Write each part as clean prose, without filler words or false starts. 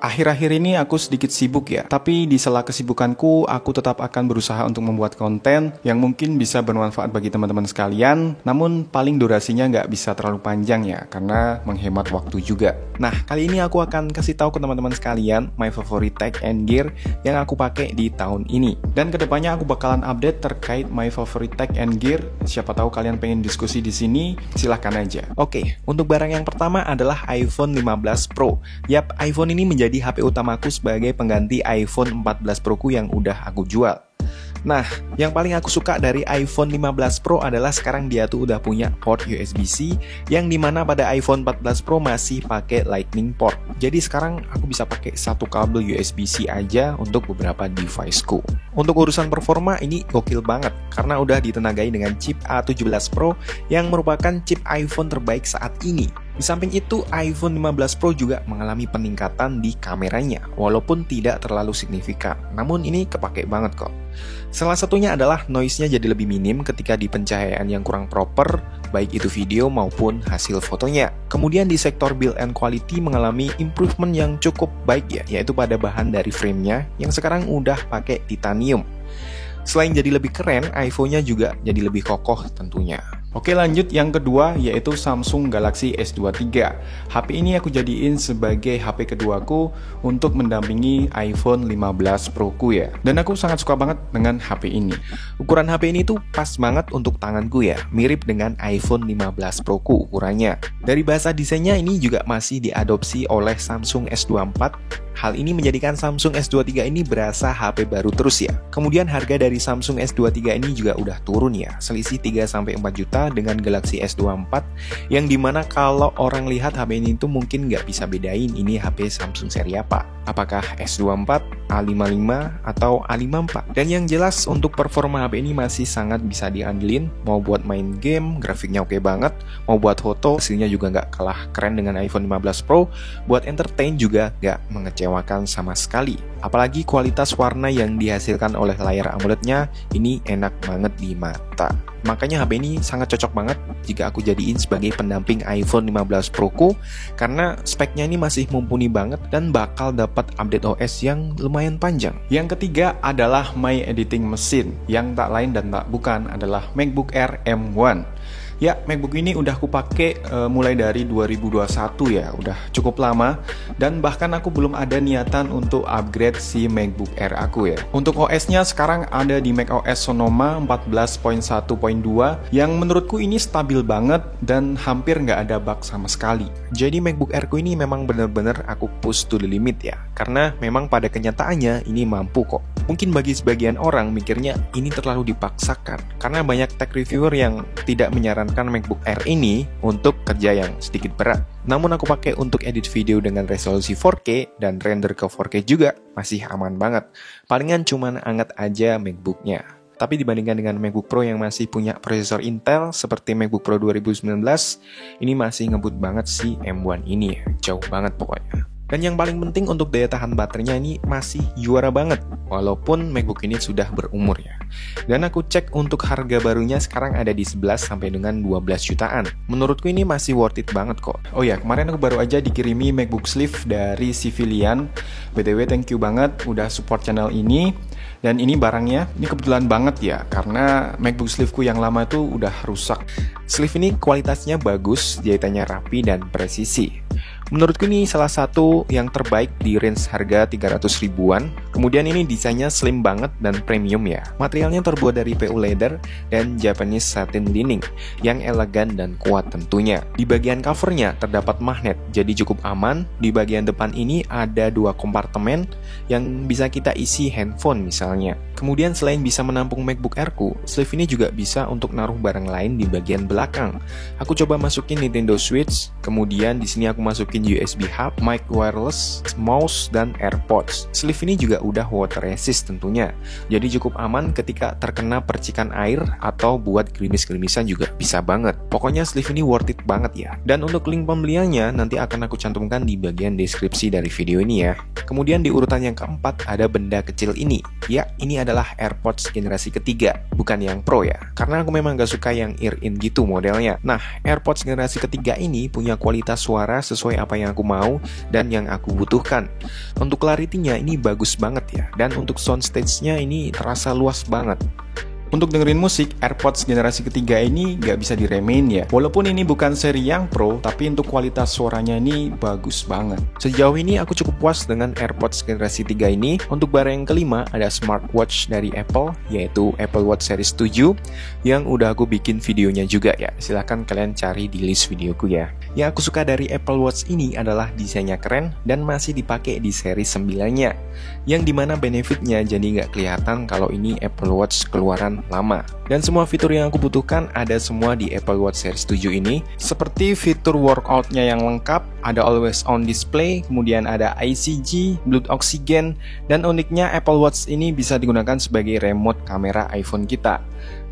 Akhir-akhir ini aku sedikit sibuk ya, tapi di sela kesibukanku, aku tetap akan berusaha untuk membuat konten yang mungkin bisa bermanfaat bagi teman-teman sekalian, namun paling durasinya nggak bisa terlalu panjang ya, karena menghemat waktu juga. Nah, kali ini aku akan kasih tahu ke teman-teman sekalian my favorite tech and gear yang aku pakai di tahun ini. Dan kedepannya aku bakalan update terkait my favorite tech and gear. Siapa tahu kalian pengen diskusi di sini, silahkan aja. Oke, untuk barang yang pertama adalah iPhone 15 Pro. Yap, iPhone ini menjadi HP utamaku sebagai pengganti iPhone 14 Pro ku yang udah aku jual. Nah, yang paling aku suka dari iPhone 15 Pro adalah sekarang dia tuh udah punya port USB-C, yang dimana pada iPhone 14 Pro masih pakai Lightning port. Jadi sekarang aku bisa pakai satu kabel USB-C aja untuk beberapa deviceku. Untuk urusan performa ini gokil banget, karena udah ditenagai dengan chip A17 Pro yang merupakan chip iPhone terbaik saat ini. Di samping itu, iPhone 15 Pro juga mengalami peningkatan di kameranya, walaupun tidak terlalu signifikan. Namun ini kepake banget kok. Salah satunya adalah noise-nya jadi lebih minim ketika di pencahayaan yang kurang proper, baik itu video maupun hasil fotonya. Kemudian di sektor build and quality mengalami improvement yang cukup baik ya, yaitu pada bahan dari frame-nya yang sekarang udah pakai titanium. Selain jadi lebih keren, iPhone-nya juga jadi lebih kokoh tentunya. Oke, lanjut yang kedua yaitu Samsung Galaxy S23. HP ini aku jadiin sebagai HP keduaku untuk mendampingi iPhone 15 Pro ku ya. Dan aku sangat suka banget dengan HP ini. Ukuran HP ini tuh pas banget untuk tanganku ya, mirip dengan iPhone 15 Pro ku ukurannya. Dari bahasa desainnya ini juga masih diadopsi oleh Samsung S24. Hal ini menjadikan Samsung S23 ini berasa HP baru terus ya. Kemudian harga dari Samsung S23 ini juga udah turun ya, selisih 3-4 juta dengan Galaxy S24, yang dimana kalau orang lihat HP ini tuh mungkin nggak bisa bedain ini HP Samsung seri apa. Apakah S24, A55, atau A54. Dan yang jelas untuk performa HP ini masih sangat bisa diandelin. Mau buat main game, grafiknya oke banget. Mau buat foto, hasilnya juga nggak kalah keren dengan iPhone 15 Pro. Buat entertain juga nggak mengecewakan sama sekali. Apalagi kualitas warna yang dihasilkan oleh layar AMOLED-nya ini enak banget di mata. Makanya HP ini sangat cocok banget jika aku jadiin sebagai pendamping iPhone 15 Pro ku, karena speknya ini masih mumpuni banget dan bakal dapat update OS yang lumayan panjang. Yang ketiga adalah my editing machine, yang tak lain dan tak bukan adalah MacBook Air M1. Ya, MacBook ini udah aku pakai mulai dari 2021 ya, udah cukup lama, dan bahkan aku belum ada niatan untuk upgrade si MacBook Air aku ya. Untuk OS-nya sekarang ada di macOS Sonoma 14.1.2 yang menurutku ini stabil banget dan hampir nggak ada bug sama sekali. Jadi MacBook Air ku ini memang bener-bener aku push to the limit ya, karena memang pada kenyataannya ini mampu kok. Mungkin bagi sebagian orang mikirnya ini terlalu dipaksakan, karena banyak tech reviewer yang tidak menyarankan MacBook Air ini untuk kerja yang sedikit berat. Namun aku pakai untuk edit video dengan resolusi 4K dan render ke 4K juga masih aman banget. Palingan cuman anget aja MacBooknya. Tapi dibandingkan dengan MacBook Pro yang masih punya prosesor Intel seperti MacBook Pro 2019, ini masih ngebut banget si M1 ini ya. Jauh banget pokoknya. Dan yang paling penting untuk daya tahan baterainya ini masih juara banget, walaupun MacBook ini sudah berumur ya. Dan aku cek untuk harga barunya sekarang ada di 11 sampai dengan 12 jutaan. Menurutku ini masih worth it banget kok. Oh ya, kemarin aku baru aja dikirimi MacBook Sleeve dari Civilian. BTW thank you banget udah support channel ini. Dan ini barangnya, ini kebetulan banget ya, karena MacBook Sleeve-ku yang lama tuh udah rusak. Sleeve ini kualitasnya bagus, jahitannya rapi dan presisi. Menurutku ini salah satu yang terbaik di range harga 300 ribuan. Kemudian ini desainnya slim banget dan premium ya. Materialnya terbuat dari PU leather dan Japanese satin lining yang elegan dan kuat tentunya. Di bagian covernya terdapat magnet, jadi cukup aman. Di bagian depan ini ada 2 kompartemen yang bisa kita isi handphone misalnya. Kemudian selain bisa menampung MacBook Air-ku, sleeve ini juga bisa untuk naruh barang lain di bagian belakang. Aku coba masukin Nintendo Switch, kemudian di sini aku masukin USB hub, mic wireless, mouse, dan AirPods. Sleeve ini juga udah water resist tentunya, jadi cukup aman ketika terkena percikan air atau buat gerimis-gerimisan juga bisa banget. Pokoknya sleeve ini worth it banget ya. Dan untuk link pembeliannya nanti akan aku cantumkan di bagian deskripsi dari video ini ya. Kemudian di urutan yang keempat ada benda kecil ini. Ya, ini adalah AirPods generasi ketiga, bukan yang Pro ya. Karena aku memang gak suka yang ear-in gitu modelnya. Nah, AirPods generasi ketiga ini punya kualitas suara sesuai apa apa yang aku mau dan yang aku butuhkan. Untuk clarity-nya ini bagus banget ya, dan untuk soundstage-nya ini terasa luas banget. Untuk dengerin musik, AirPods generasi ketiga ini nggak bisa diremehin ya. Walaupun ini bukan seri yang pro, tapi untuk kualitas suaranya ini bagus banget. Sejauh ini aku cukup puas dengan AirPods generasi 3 ini. Untuk barang yang kelima ada smartwatch dari Apple, yaitu Apple Watch Series 7 yang udah aku bikin videonya juga ya. Silahkan kalian cari di list videoku ya. Yang aku suka dari Apple Watch ini adalah desainnya keren dan masih dipakai di seri 9-nya. Yang dimana benefitnya jadi nggak kelihatan kalau ini Apple Watch keluaran lama. Dan semua fitur yang aku butuhkan ada semua di Apple Watch Series 7 ini. Seperti fitur workout-nya yang lengkap, ada always on display, kemudian ada ECG, blood oxygen, dan uniknya Apple Watch ini bisa digunakan sebagai remote kamera iPhone kita.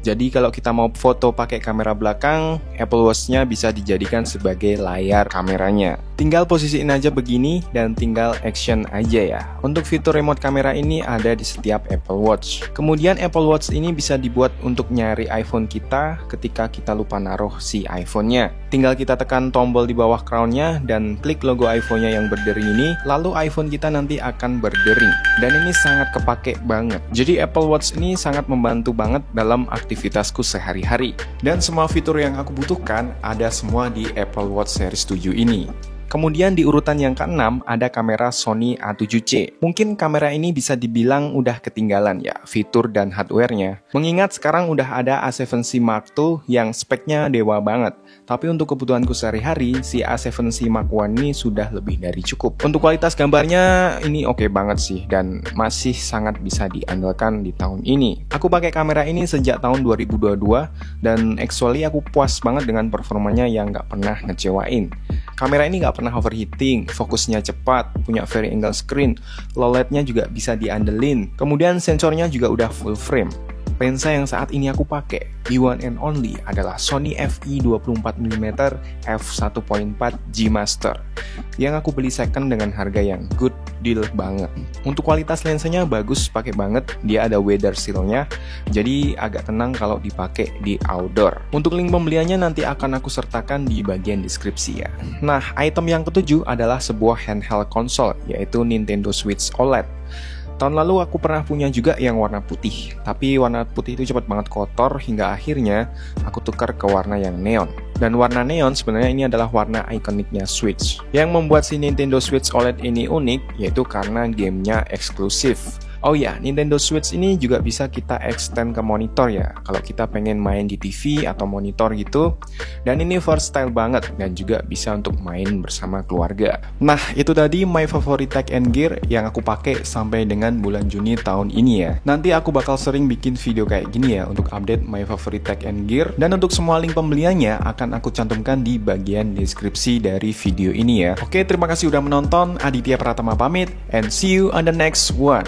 Jadi kalau kita mau foto pakai kamera belakang, Apple Watch-nya bisa dijadikan sebagai layar kameranya. Tinggal posisiin aja begini dan tinggal action aja ya. Untuk fitur remote kamera ini ada di setiap Apple Watch. Kemudian Apple Watch ini bisa dibuat untuk nyari iPhone kita ketika kita lupa naruh si iPhone-nya. Tinggal kita tekan tombol di bawah crown-nya dan klik logo iPhone-nya yang berdering ini, lalu iPhone kita nanti akan berdering. Dan ini sangat kepake banget. Jadi Apple Watch ini sangat membantu banget dalam aktivitasku sehari-hari. Dan semua fitur yang aku butuhkan ada semua di Apple Watch Series 7 ini. Kemudian di urutan yang ke-6 ada kamera Sony A7C. Mungkin kamera ini bisa dibilang udah ketinggalan ya, fitur dan hardware-nya. Mengingat sekarang udah ada A7C Mark II yang speknya dewa banget. Tapi untuk kebutuhanku sehari-hari, si A7C Mark I ini sudah lebih dari cukup. Untuk kualitas gambarnya ini oke banget sih, dan masih sangat bisa diandalkan di tahun ini. Aku pakai kamera ini sejak tahun 2022, dan actually aku puas banget dengan performanya yang nggak pernah ngecewain. Kamera ini nggak pernah overheating, fokusnya cepat, punya very angle screen, low light-nya juga bisa diandelin. Kemudian sensornya juga udah full frame. Lensa yang saat ini aku pakai, the one and only, adalah Sony FE24mm f1.4 G Master yang aku beli second dengan harga yang good deal banget. Untuk kualitas lensanya bagus, pakai banget. Dia ada weather seal-nya, jadi agak tenang kalau dipakai di outdoor. Untuk link pembeliannya nanti akan aku sertakan di bagian deskripsi ya. Nah, item yang ketujuh adalah sebuah handheld console, yaitu Nintendo Switch OLED. Tahun lalu aku pernah punya juga yang warna putih, tapi warna putih itu cepat banget kotor hingga akhirnya aku tukar ke warna yang neon. Dan warna neon sebenarnya ini adalah warna ikoniknya Switch. Yang membuat si Nintendo Switch OLED ini unik yaitu karena gamenya eksklusif. Oh ya, Nintendo Switch ini juga bisa kita extend ke monitor ya, kalau kita pengen main di TV atau monitor gitu. Dan ini versatile banget dan juga bisa untuk main bersama keluarga. Nah, itu tadi my favorite tech and gear yang aku pakai sampai dengan bulan Juni tahun ini ya. Nanti aku bakal sering bikin video kayak gini ya untuk update my favorite tech and gear. Dan untuk semua link pembeliannya akan aku cantumkan di bagian deskripsi dari video ini ya. Oke, terima kasih udah menonton. Aditya Pratama pamit and see you on the next one.